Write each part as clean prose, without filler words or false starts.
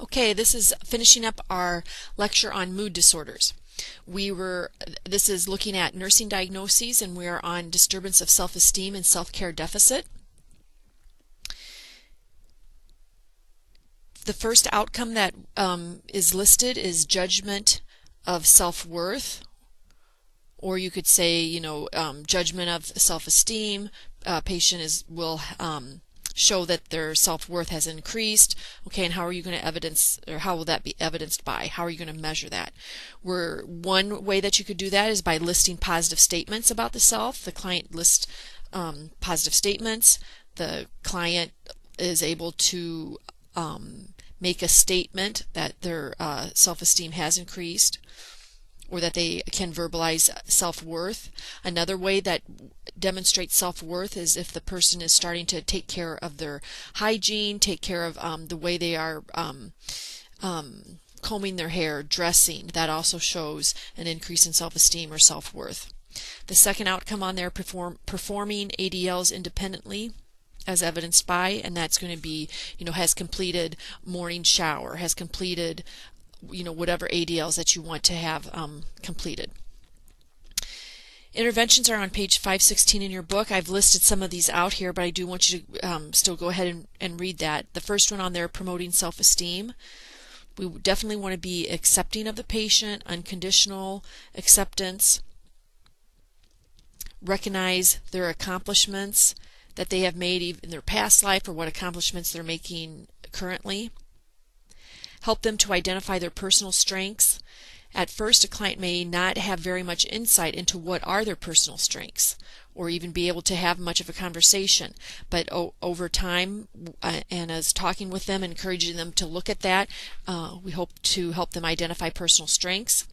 Okay, this is finishing up our lecture on mood disorders. This is looking at nursing diagnoses, and we are on disturbance of self-esteem and self-care deficit. The first outcome that is listed is judgment of self-worth, or you could say, judgment of self-esteem. Patient will show that their self-worth has increased. Okay, and how are you going to evidence, or how will that be evidenced by? How are you going to measure that? One way that you could do that is by listing positive statements about the self. The client lists positive statements. The client is able to make a statement that their self-esteem has increased, or that they can verbalize self-worth. Another way that demonstrates self-worth is if the person is starting to take care of their hygiene, take care of the way they are combing their hair, dressing. That also shows an increase in self-esteem or self-worth. The second outcome on there, performing ADLs independently, as evidenced by, and that's going to be, has completed morning shower, has completed whatever ADLs that you want to have completed. Interventions are on page 516 in your book. I've listed some of these out here, but I do want you to still go ahead and read that. The first one on there, promoting self-esteem. We definitely want to be accepting of the patient, unconditional acceptance. Recognize their accomplishments that they have made in their past life, or what accomplishments they're making currently. Help them to identify their personal strengths. At first, a client may not have very much insight into what are their personal strengths, or even be able to have much of a conversation. But over time, and as talking with them, encouraging them to look at that, we hope to help them identify personal strengths.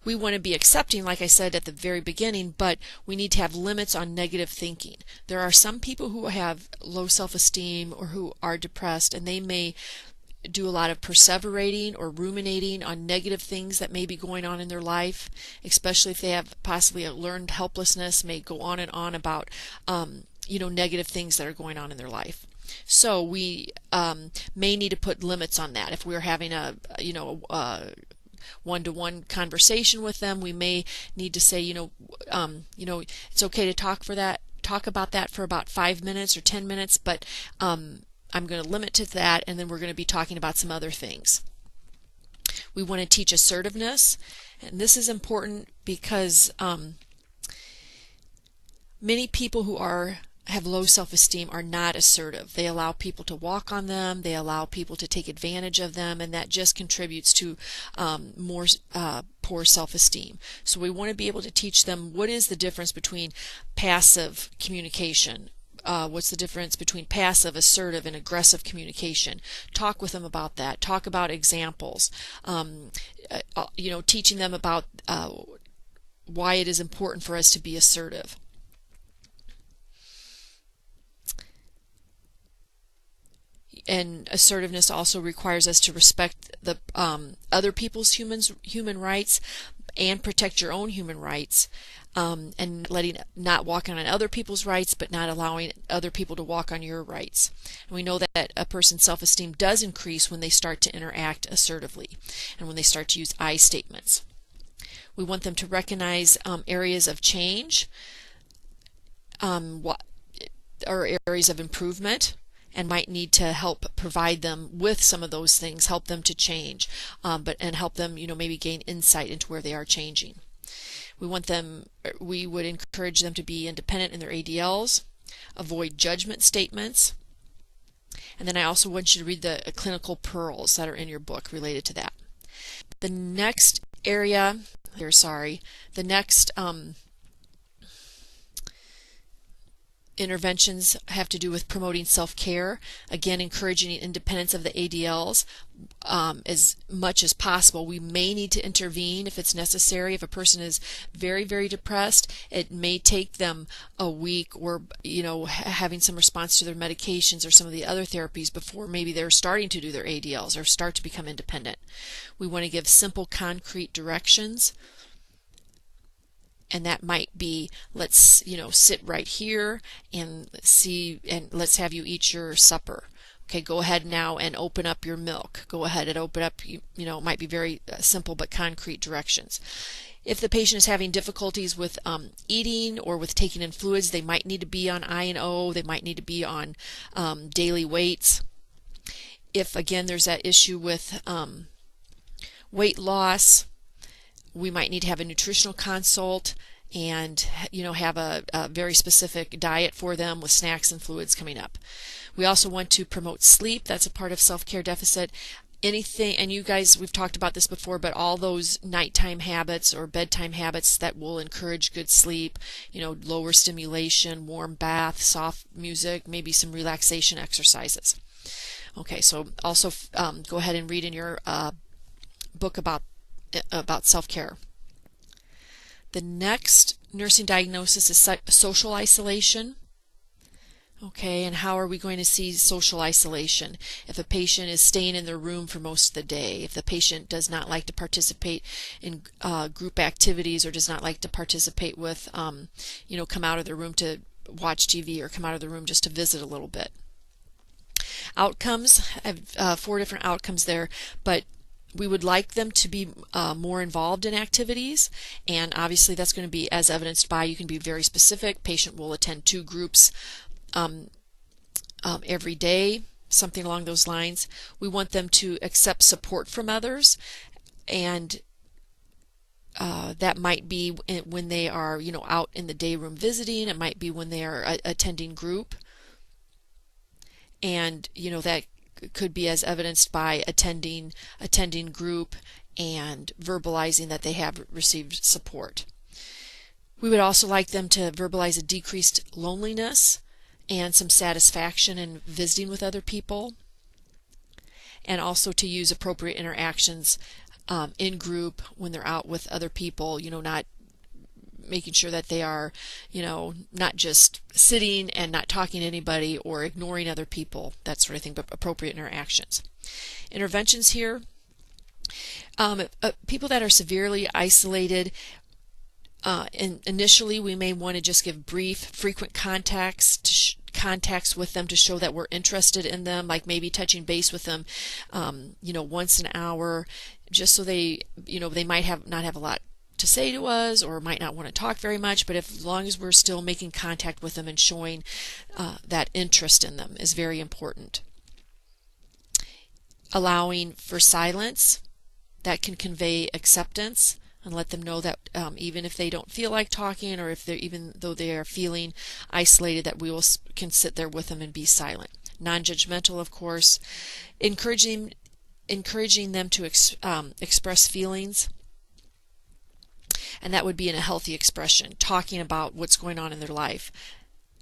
We want to be accepting, like I said at the very beginning, but we need to have limits on negative thinking. There are some people who have low self-esteem or who are depressed, and they may do a lot of perseverating or ruminating on negative things that may be going on in their life, especially if they have possibly a learned helplessness, may go on and on about negative things that are going on in their life. So we may need to put limits on that. If we're having a one-to-one conversation with them, we may need to say, it's okay to talk about that for about 5 minutes or 10 minutes, but I'm going to limit to that, and then we're going to be talking about some other things. We want to teach assertiveness, and this is important because many people who have low self-esteem are not assertive. They allow people to walk on them, they allow people to take advantage of them, and that just contributes to more poor self-esteem. So we want to be able to teach them what is the difference between passive communication. What's the difference between passive, assertive, and aggressive communication? Talk with them about that. Talk about examples. Teaching them about why it is important for us to be assertive. And assertiveness also requires us to respect the other people's human rights and protect your own human rights, and not walking on other people's rights, but not allowing other people to walk on your rights. And we know that a person's self-esteem does increase when they start to interact assertively and when they start to use I statements. We want them to recognize areas of change, or areas of improvement, and might need to help provide them with some of those things, help them to change, and help them, maybe gain insight into where they are changing. We would encourage them to be independent in their ADLs, avoid judgment statements, and then I also want you to read the clinical pearls that are in your book related to that. The next area, the next interventions have to do with promoting self-care. Again, encouraging independence of the ADLs as much as possible. We may need to intervene if it's necessary. If a person is very, very depressed, it may take them a week, or having some response to their medications or some of the other therapies before maybe they're starting to do their ADLs or start to become independent. We want to give simple, concrete directions. And that might be, let's sit right here and let's have you eat your supper. Okay, go ahead now and open up your milk. Go ahead and open up, it might be very simple but concrete directions. If the patient is having difficulties with eating or with taking in fluids, they might need to be on I&O. They might need to be on daily weights. If, again, there's that issue with weight loss, we might need to have a nutritional consult and have a very specific diet for them with snacks and fluids coming up. We also want to promote sleep. That's a part of self-care deficit. Anything, and you guys, we've talked about this before, but all those nighttime habits or bedtime habits that will encourage good sleep, lower stimulation, warm bath, soft music, maybe some relaxation exercises. Okay, so also go ahead and read in your book about self-care. The next nursing diagnosis is social isolation. Okay, and how are we going to see social isolation? If a patient is staying in their room for most of the day, if the patient does not like to participate in group activities or does not like to participate with, come out of their room to watch TV or come out of the room just to visit a little bit. Outcomes, I have 4 different outcomes there, but we would like them to be more involved in activities, and obviously that's going to be as evidenced by, you can be very specific. Patient will attend 2 groups every day, something along those lines. We want them to accept support from others, and that might be when they are out in the day room visiting. It might be when they are attending group, and that could be as evidenced by attending group and verbalizing that they have received support. We would also like them to verbalize a decreased loneliness and some satisfaction in visiting with other people, and also to use appropriate interactions in group when they're out with other people, not making sure that they are, not just sitting and not talking to anybody or ignoring other people, that sort of thing, but appropriate interactions. Interventions here, people that are severely isolated, initially we may want to just give brief, frequent contacts with them to show that we're interested in them, like maybe touching base with them, once an hour, just so they might not have a lot to say to us or might not want to talk very much, but as long as we're still making contact with them and showing that interest in them is very important. Allowing for silence, that can convey acceptance and let them know that even if they don't feel like talking, or even though they are feeling isolated, that we can sit there with them and be silent. Non-judgmental, of course. Encouraging them to express feelings, and that would be in a healthy expression, talking about what's going on in their life,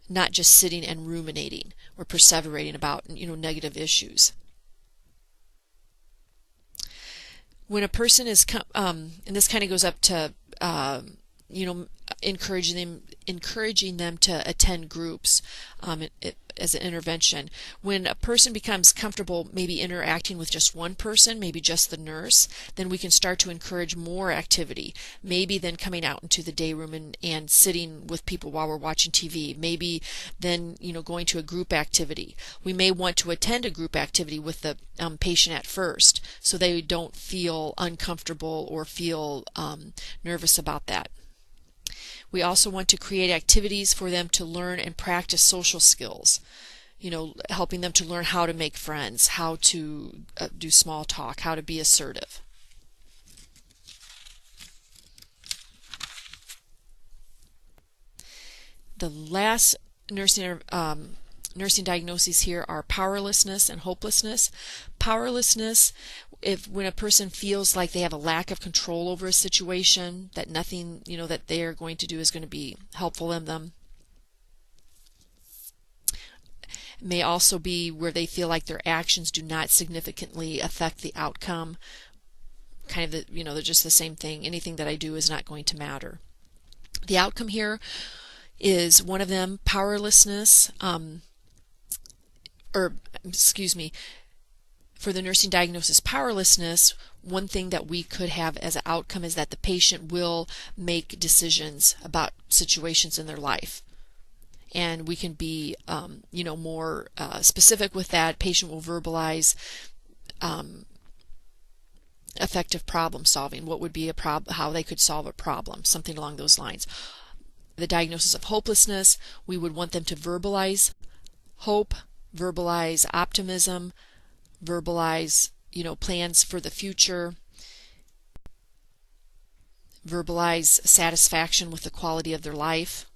not just sitting and ruminating or perseverating about negative issues. When a person is, and this kind of goes up to, encouraging them to attend groups as an intervention. When a person becomes comfortable maybe interacting with just one person, maybe just the nurse, then we can start to encourage more activity. Maybe then coming out into the day room and sitting with people while we're watching TV. Maybe then going to a group activity. We may want to attend a group activity with the patient at first, so they don't feel uncomfortable or feel nervous about that. We also want to create activities for them to learn and practice social skills, helping them to learn how to make friends, how to do small talk, how to be assertive. The last nursing diagnoses here are powerlessness and hopelessness. Powerlessness, when a person feels like they have a lack of control over a situation, that nothing that they are going to do is going to be helpful in them. It may also be where they feel like their actions do not significantly affect the outcome. Kind of they're just the same thing. Anything that I do is not going to matter. The outcome here is one of them, powerlessness, for the nursing diagnosis powerlessness, one thing that we could have as an outcome is that the patient will make decisions about situations in their life. and we can be more specific with that. Patient will verbalize effective problem solving. What would be a problem, how they could solve a problem, something along those lines. The diagnosis of hopelessness, we would want them to verbalize hope, verbalize optimism, verbalize plans for the future, verbalize satisfaction with the quality of their life.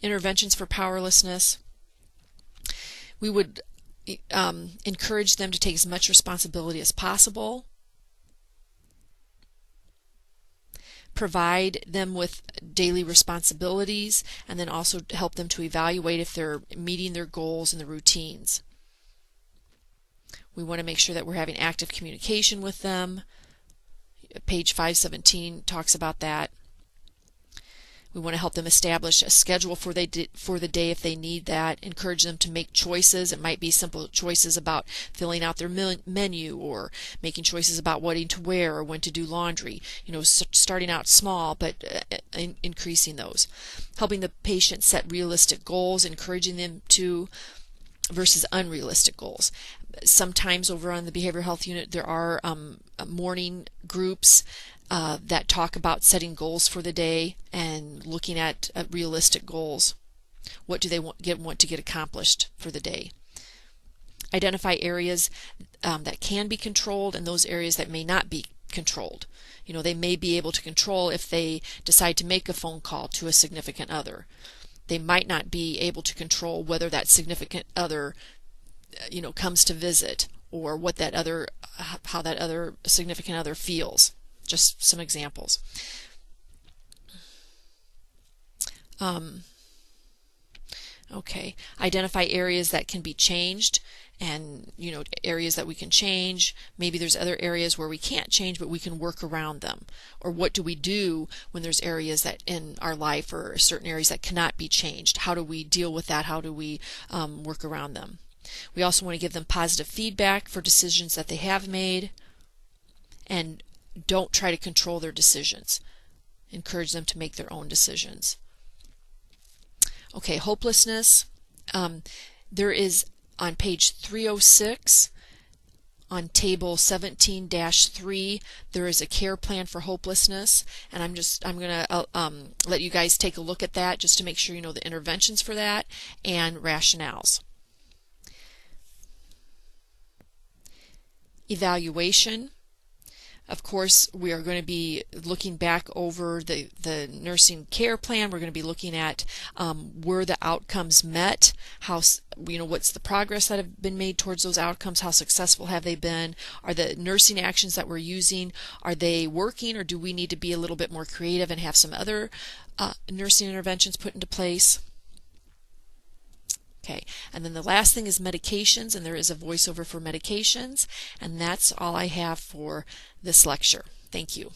Interventions for powerlessness, we would encourage them to take as much responsibility as possible, provide them with daily responsibilities, and then also help them to evaluate if they're meeting their goals and the routines. We want to make sure that we're having active communication with them. Page 517 talks about that. We want to help them establish a schedule for the day if they need that. Encourage them to make choices. It might be simple choices about filling out their menu, or making choices about what to wear or when to do laundry. Starting out small, but increasing those. Helping the patient set realistic goals, encouraging them to, versus unrealistic goals. Sometimes over on the behavioral health unit there are morning groups that talk about setting goals for the day and looking at realistic goals. What do they want to get accomplished for the day? Identify areas that can be controlled and those areas that may not be controlled. They may be able to control if they decide to make a phone call to a significant other. They might not be able to control whether that significant other comes to visit, or how that other significant other feels. Just some examples. Okay, identify areas that can be changed, and areas that we can change. Maybe there's other areas where we can't change, but we can work around them. Or what do we do when there's areas that in our life, or certain areas that cannot be changed? How do we deal with that? How do we work around them? We also want to give them positive feedback for decisions that they have made, and don't try to control their decisions. Encourage them to make their own decisions. Okay, hopelessness. There is on page 306 on table 17-3, there is a care plan for hopelessness, and I'm going to let you guys take a look at that just to make sure you know the interventions for that and rationales. Evaluation. Of course, we are going to be looking back over the nursing care plan. We're going to be looking at were the outcomes met, what's the progress that have been made towards those outcomes, how successful have they been, are the nursing actions that we're using, are they working, or do we need to be a little bit more creative and have some other nursing interventions put into place? Okay, and then the last thing is medications, and there is a voiceover for medications, and that's all I have for this lecture. Thank you.